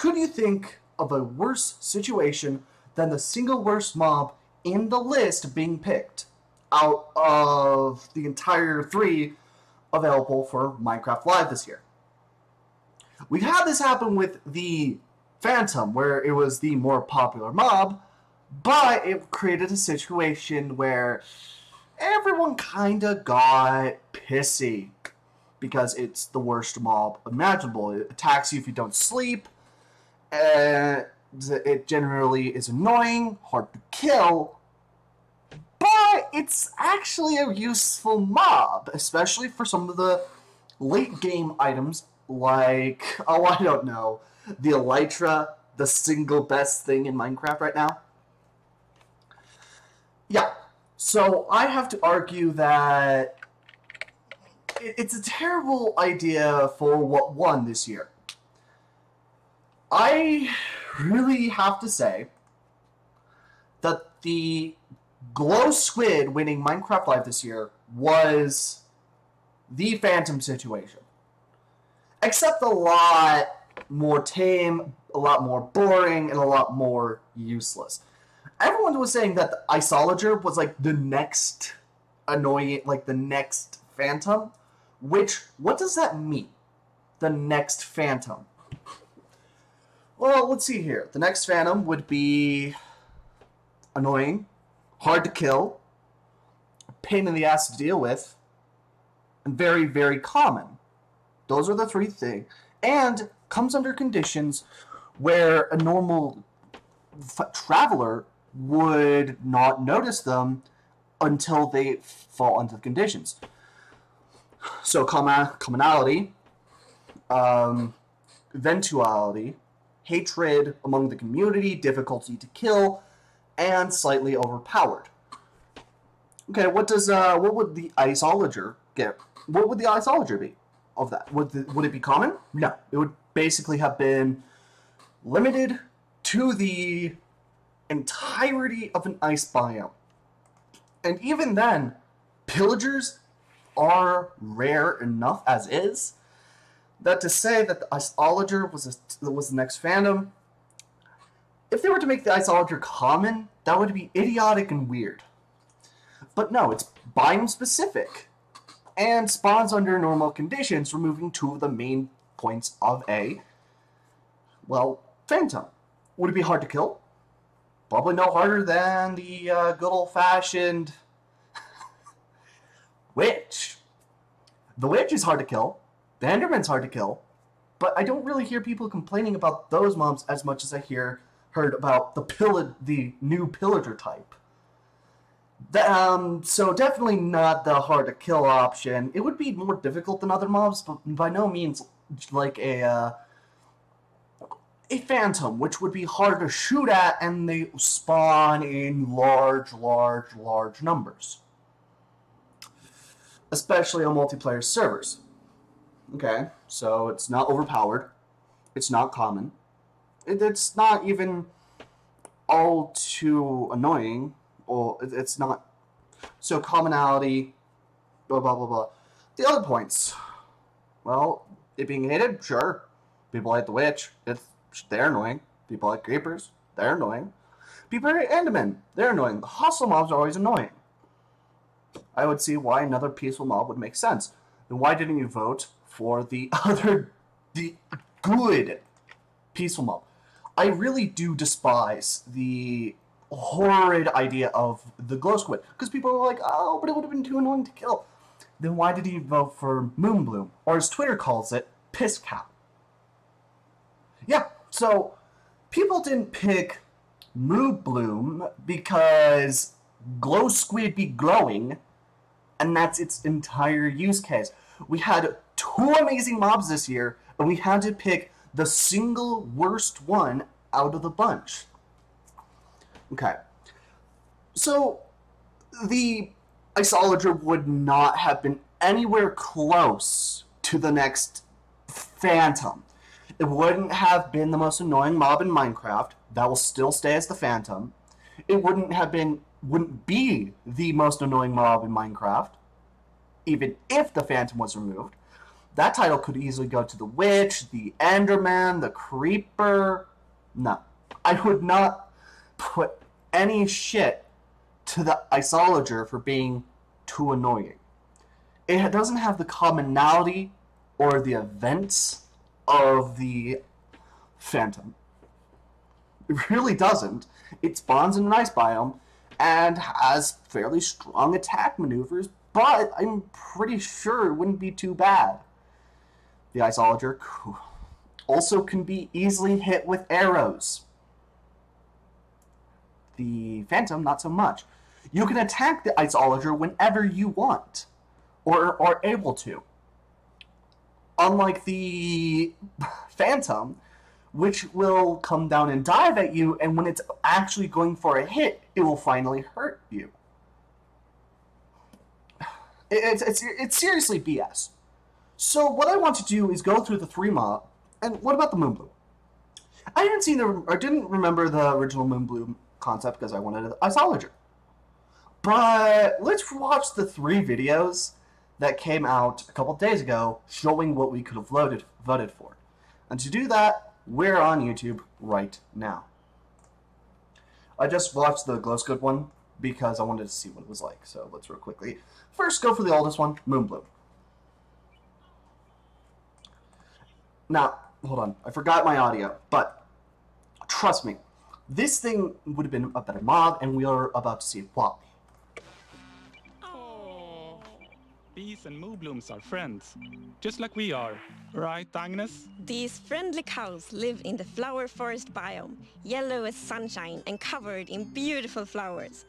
could you think of a worse situation than the single worst mob in the list being picked out of the entire 3 available for Minecraft Live this year? We've had this happen with the Phantom, where it was the more popular mob, but it created a situation where everyone kinda got pissy because it's the worst mob imaginable. It attacks you if you don't sleep, and it generally is annoying, hard to kill, but it's actually a useful mob, especially for some of the late game items like, oh, I don't know, the Elytra, the single best thing in Minecraft right now. Yeah, so I have to argue that it's a terrible idea for what won this year. I really have to say that the Glow Squid winning Minecraft Live this year was the Phantom situation. Except a lot more tame, a lot more boring, and a lot more useless. Everyone was saying that the Isolager was like the next annoying, like the next Phantom. Which, what does that mean? The next Phantom. Well, let's see here. The next Phantom would be annoying, hard to kill, a pain in the ass to deal with, and very, very common. Those are the 3 things. And comes under conditions where a normal traveler would not notice them until they fall into the conditions. So commonality, eventuality, hatred among the community, difficulty to kill, and slightly overpowered. Okay, what would the Isolager get? What would the Isolager be of that? Would it be common? No. It would basically have been limited to the entirety of an ice biome. And even then, pillagers are rare enough as is, that to say that the Isolager was the next Phantom, if they were to make the Isolager common, that would be idiotic and weird. But no, it's biome specific, and spawns under normal conditions, removing 2 of the main points of a, well, Phantom. Would it be hard to kill? Probably no harder than the good old-fashioned Witch. The Witch is hard to kill. The Enderman's hard to kill. But I don't really hear people complaining about those mobs as much as I heard about the new Pillager type. So definitely not the hard to kill option. It would be more difficult than other mobs, but by no means like a Phantom, which would be hard to shoot at, and they spawn in large numbers. Especially on multiplayer servers. Okay, so it's not overpowered. It's not common. It's not even all too annoying. Or it's not. So commonality, blah, blah, blah, blah. The other points. Well, it being hated, sure. People like the Witch. They're annoying. People like Creepers. They're annoying. People like Endermen. They're annoying. The hostile mobs are always annoying. I would see why another peaceful mob would make sense. Then why didn't you vote for the good peaceful mob? I really do despise the horrid idea of the Glow Squid, because people are like, oh, but it would have been too annoying to kill. Then why did you vote for Moonbloom, or as Twitter calls it, Piss Cow? Yeah, so people didn't pick Moonbloom because Glow Squid be glowing, and that's its entire use case. We had 2 amazing mobs this year, and we had to pick the single worst one out of the bunch. Okay, so the Isolager would not have been anywhere close to the next Phantom. It wouldn't have been the most annoying mob in Minecraft. That will still stay as the Phantom. It wouldn't be the most annoying mob in Minecraft, even if the Phantom was removed. That title could easily go to the Witch, the Enderman, the Creeper. No, I would not put any shit to the Isolager for being too annoying. It doesn't have the commonality or the events of the Phantom. It really doesn't. It spawns in an ice biome and has fairly strong attack maneuvers, but I'm pretty sure it wouldn't be too bad. The Isolager also can be easily hit with arrows. The Phantom, not so much. You can attack the Isolager whenever you want, or are able to. Unlike the Phantom, which will come down and dive at you, and when it's actually going for a hit, it will finally hurt you. It's seriously BS. So what I want to do is go through the 3 mob, and what about the Moonbloom? I didn't remember the original Moonbloom concept because I wanted an Isolager. But let's watch the 3 videos that came out a couple days ago showing what we could have voted for. And to do that, we're on YouTube right now. I just watched the Glow Squid one because I wanted to see what it was like. So let's real quickly. First, go for the oldest one, Moonbloom. Now, hold on. I forgot my audio, but trust me, this thing would have been a better mob, and we are about to see why. Oh, bees and moonblooms are friends, just like we are, right, Agnes? These friendly cows live in the flower forest biome, yellow as sunshine and covered in beautiful flowers.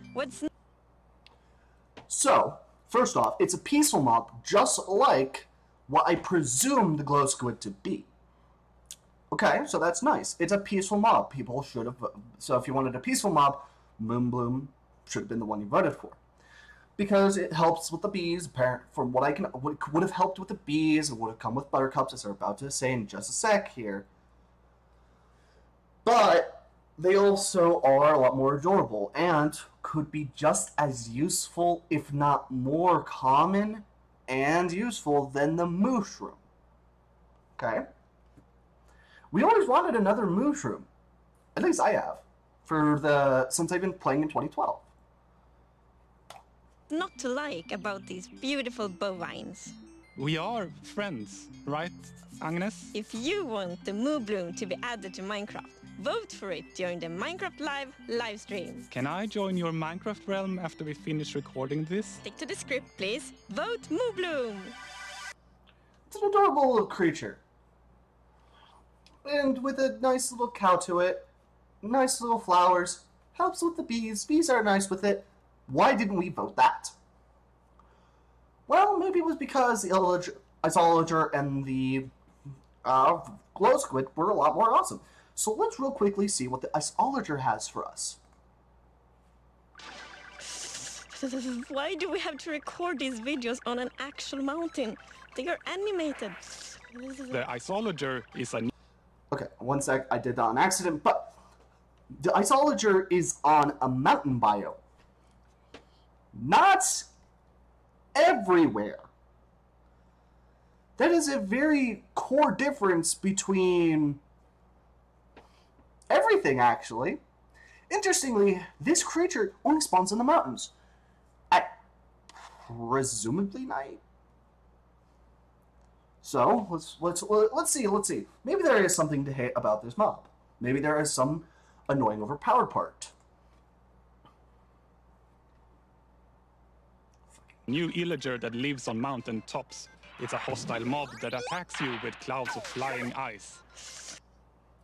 So, first off, it's a peaceful mob, just like what I presume the Glow Squid to be. Okay, so that's nice. It's a peaceful mob. People should have... So if you wanted a peaceful mob, Moonbloom should have been the one you voted for. Because it helps with the bees. From what I can... would have helped with the bees. It would have come with buttercups, as they're about to say in just a sec here. But they also are a lot more adorable and could be just as useful, if not more common and useful than the mushroom. Okay? We always wanted another mushroom. At least I have. Since I've been playing in 2012. Not to like about these beautiful bovines. We are friends, right, Agnes? If you want the Moonbloom to be added to Minecraft, vote for it during the Minecraft live stream. Can I join your Minecraft realm after we finish recording this? Stick to the script, please. Vote Moonbloom! It's an adorable little creature. And with a nice little cow to it, nice little flowers, helps with the bees. Bees are nice with it. Why didn't we vote that? Well, maybe it was because the Isolager and the Glow Squid were a lot more awesome. So let's real quickly see what the Isolager has for us. Why do we have to record these videos on an actual mountain? They are animated. The Isolager is a... Okay, one sec, I did that on accident, but the Isolager is on a mountain biome. Not everywhere. That is a very core difference between everything, actually. Interestingly, this creature only spawns in the mountains at presumably night. So let's see. Maybe there is something to hate about this mob. Maybe there is some annoying overpowered part. New illager that lives on mountain tops. It's a hostile mob that attacks you with clouds of flying ice.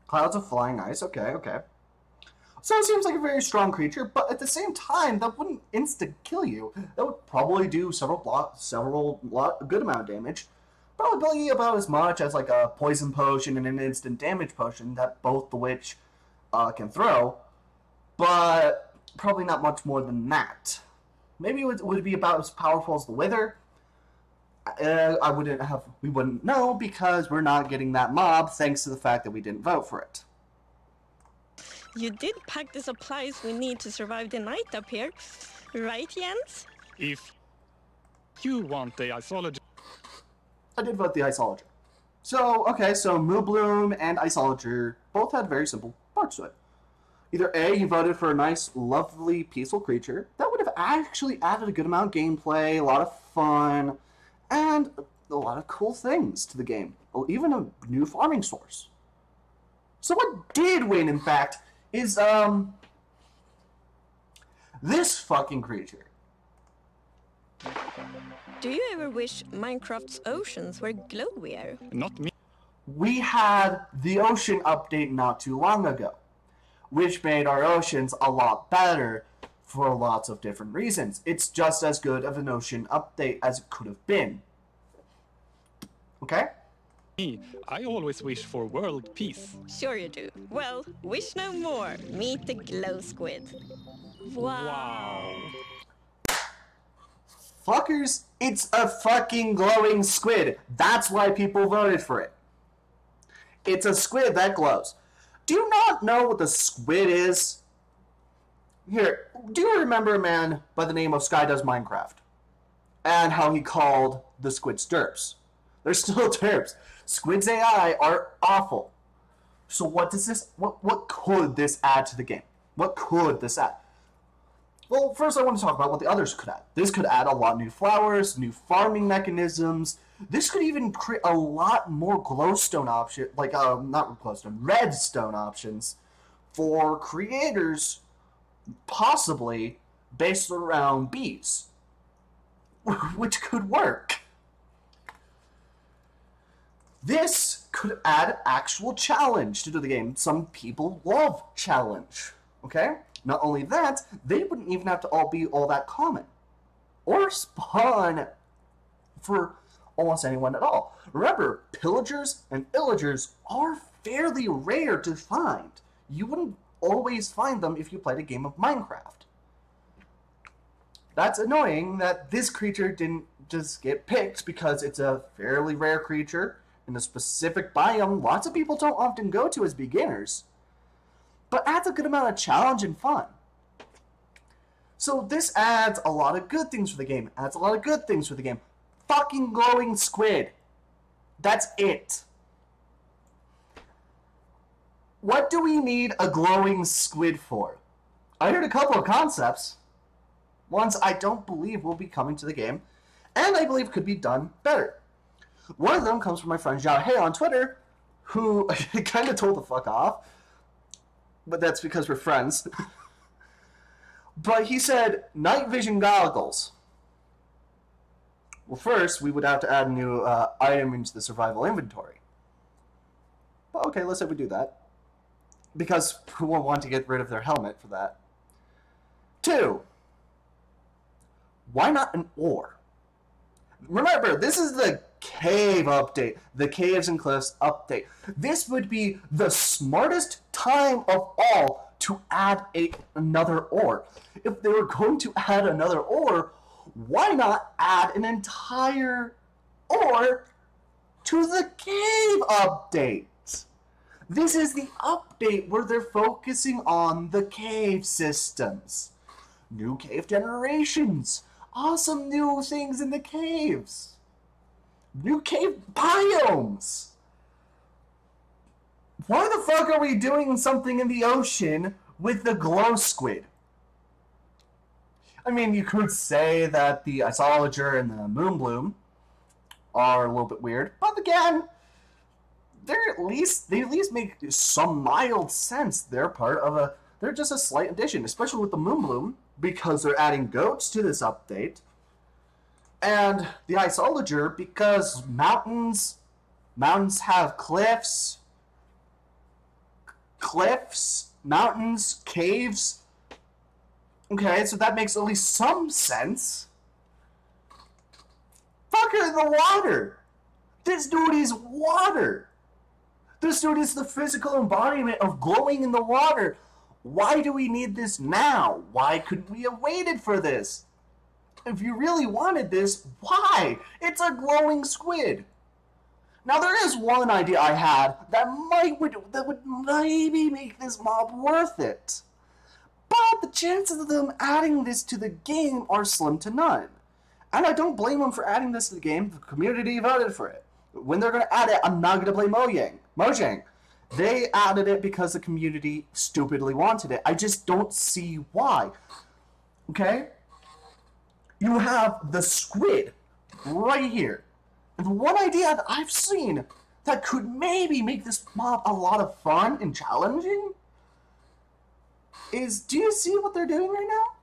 Clouds of flying ice, okay. So it seems like a very strong creature, but at the same time, that wouldn't insta-kill you. That would probably do a good amount of damage. Probably about as much as like a poison potion and an instant damage potion that both the Witch can throw, but probably not much more than that. Maybe it would be about as powerful as the Wither. We wouldn't know because we're not getting that mob thanks to the fact that we didn't vote for it. You did pack the supplies we need to survive the night up here, right, Jens? If you want the Isolager... I did vote the Isologer. So, okay, so Moobloom and Isologer both had very simple parts to it. Either A, you voted for a nice, lovely, peaceful creature that would have actually added a good amount of gameplay, a lot of fun, and a lot of cool things to the game. Even a new farming source. So what did win, in fact, is, this fucking creature. Do you ever wish Minecraft's oceans were glowier? Not me. We had the ocean update not too long ago, which made our oceans a lot better for lots of different reasons. It's just as good of an ocean update as it could have been. Okay? I always wish for world peace. Sure you do. Well, wish no more. Meet the glow squid. Wow. Fuckers, it's a fucking glowing squid. That's why people voted for it. It's a squid that glows. Do you not know what the squid is? Here, do you remember a man by the name of Sky Does Minecraft? And how he called the squids derps? They're still derps. Squid's AI are awful. So what does this, what could this add to the game? What could this add? Well, first I want to talk about what the others could add. This could add a lot of new flowers, new farming mechanisms. This could even create a lot more glowstone options, like, not glowstone, redstone options for creators, possibly based around bees, which could work. This could add actual challenge to the game. Some people love challenge, okay? Not only that, they wouldn't even have to all be all that common. Or spawn for almost anyone at all. Remember, pillagers and illagers are fairly rare to find. You wouldn't always find them if you played a game of Minecraft. That's annoying that this creature didn't just get picked because it's a fairly rare creature in a specific biome lots of people don't often go to as beginners, but adds a good amount of challenge and fun. So this adds a lot of good things for the game. Adds a lot of good things for the game. Fucking glowing squid. That's it. What do we need a glowing squid for? I heard a couple of concepts. Ones I don't believe will be coming to the game, and I believe could be done better. One of them comes from my friend Zhao He on Twitter, who kind of told the fuck off, but that's because we're friends. But he said, night vision goggles. Well, first, we would have to add a new item into the survival inventory. But okay, let's say we do that. Because we won't want to get rid of their helmet for that. 2, why not an ore? Remember, this is the cave update, the caves and cliffs update. This would be the smartest time of all to add another ore. If they were going to add another ore, why not add an entire ore to the cave update? This is the update where they're focusing on the cave systems. New cave generations. Awesome new things in the caves. New cave biomes. Why the fuck are we doing something in the ocean with the glow squid? I mean, you could say that the Isologer and the Moonbloom are a little bit weird, but again, they at least make some mild sense. They're just a slight addition, especially with the Moonbloom, because they're adding goats to this update. And the Isologer, because mountains have cliffs, mountains, caves. Okay, so that makes at least some sense. Fucker in the water! This dude is water! This dude is the physical embodiment of glowing in the water. Why do we need this now? Why couldn't we have waited for this? If you really wanted this, why? It's a glowing squid. Now there is one idea I had that would maybe make this mob worth it. But the chances of them adding this to the game are slim to none. And I don't blame them for adding this to the game. The community voted for it. When they're going to add it, I'm not going to play Mojang. They added it because the community stupidly wanted it. I just don't see why. Okay? You have the Squid right here. And the one idea that I've seen that could maybe make this mob a lot of fun and challenging is, do you see what they're doing right now?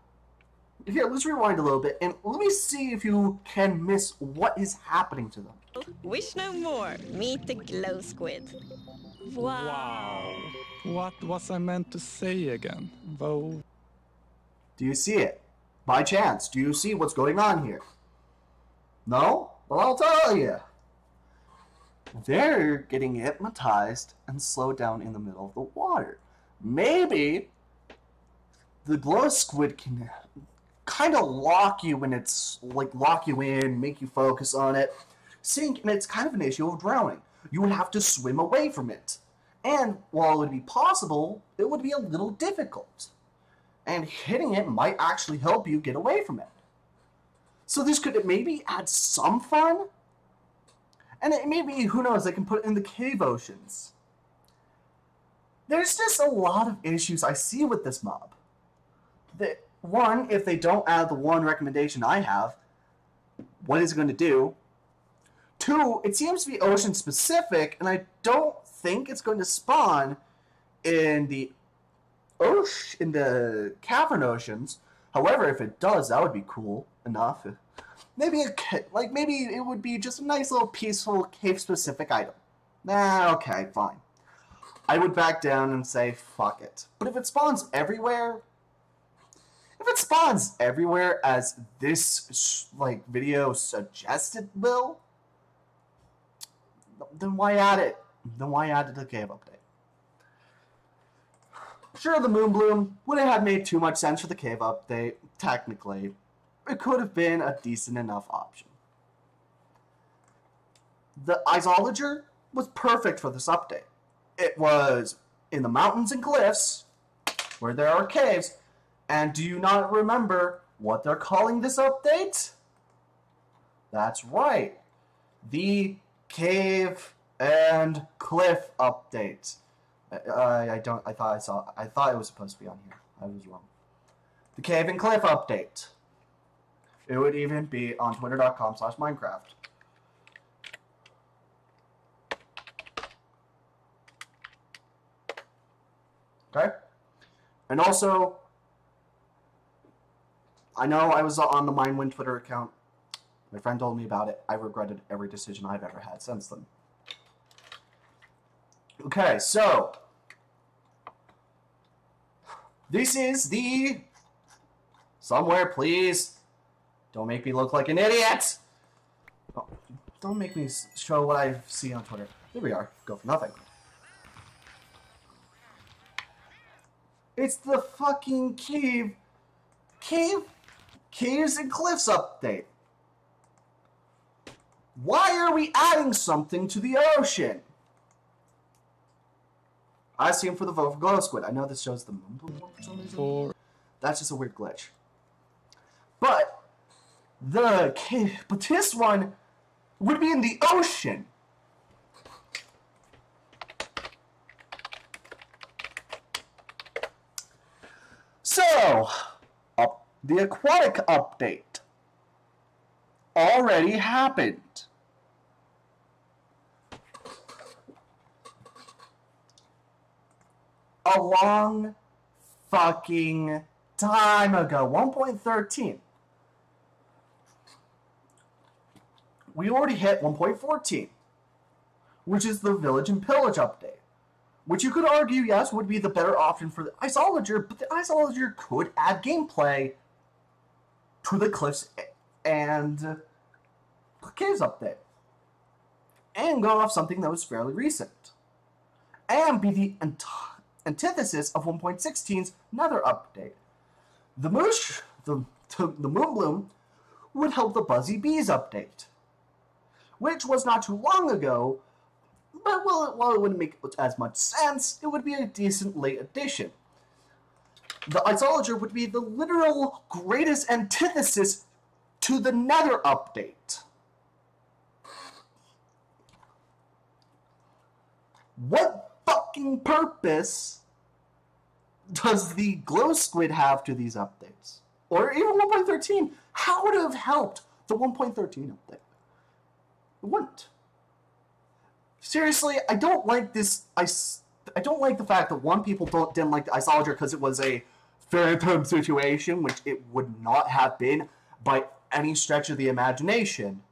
Here, let's rewind a little bit, and let me see if you can miss what is happening to them. Wish no more. Meet the glow squid. Wow. What was I meant to say again? Whoa. Do you see it? By chance, do you see what's going on here? No? Well, I'll tell you. They're getting hypnotized and slowed down in the middle of the water. Maybe the glow squid can kind of lock you when it's like lock you in, make you focus on it, sink, and it's kind of an issue of drowning. You would have to swim away from it. And while it would be possible, it would be a little difficult. And hitting it might actually help you get away from it. So this could maybe add some fun. And it maybe, who knows, they can put it in the cave oceans. There's just a lot of issues I see with this mob. One, if they don't add the one recommendation I have, what is it going to do? Two, it seems to be ocean specific, and I don't think it's going to spawn in the cavern oceans. However, if it does, that would be cool enough. Maybe it would be just a nice little peaceful cave specific item. Nah, okay, fine. I would back down and say fuck it. But if it spawns everywhere, as this video suggested will, then why add it? Then why add it to the cave update? Sure, the Moon Bloom wouldn't have made too much sense for the cave update, technically. It could have been a decent enough option. The Isolager was perfect for this update. It was in the mountains and cliffs, where there are caves, and do you not remember what they're calling this update? That's right. The Cave and Cliff update. I thought it was supposed to be on here. I was wrong. The Cave and Cliff update. It would even be on twitter.com/Minecraft. Okay? And also, I know I was on the MineWin Twitter account. My friend told me about it. I regretted every decision I've ever had since then. Okay, so this is the somewhere, please. Don't make me look like an idiot. Oh, don't make me show what I see on Twitter. Here we are. Go for nothing. It's the fucking caves and cliffs update. Why are we adding something to the ocean? I see him for the vote for Glow Squid. I know this shows the moon for some reason. That's just a weird glitch. But this one would be in the ocean. So, the aquatic update already happened. A long fucking time ago, 1.13. We already hit 1.14, which is the Village and Pillage update, which you could argue, yes, would be the better option for the Isolager, but the Isolager could add gameplay to the Cliffs and Caves update, and go off something that was fairly recent, and be the antithesis of 1.16's Nether update. The Moon Bloom would help the Buzzy Bees update, which was not too long ago, but while it wouldn't make as much sense, it would be a decent late addition. The Isolager would be the literal greatest antithesis to the Nether update. What fucking purpose does the glow squid have to these updates? Or even 1.13? How would it have helped the 1.13 update? It wouldn't. Seriously, I don't like this. I don't like the fact that people didn't like the Isolager because it was a phantom situation, which it would not have been by any stretch of the imagination.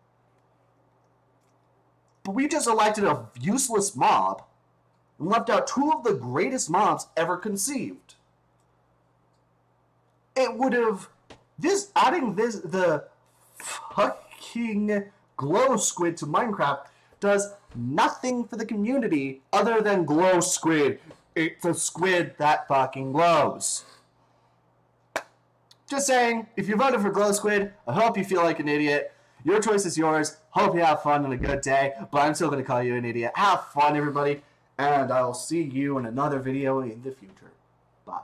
But we just elected a useless mob and left out two of the greatest mobs ever conceived. It would have... the fucking glow squid to Minecraft does nothing for the community other than glow squid. It's a squid that fucking glows. Just saying, if you voted for glow squid, I hope you feel like an idiot. Your choice is yours. Hope you have fun and a good day, but I'm still going to call you an idiot. Have fun, everybody, and I'll see you in another video in the future. Bye.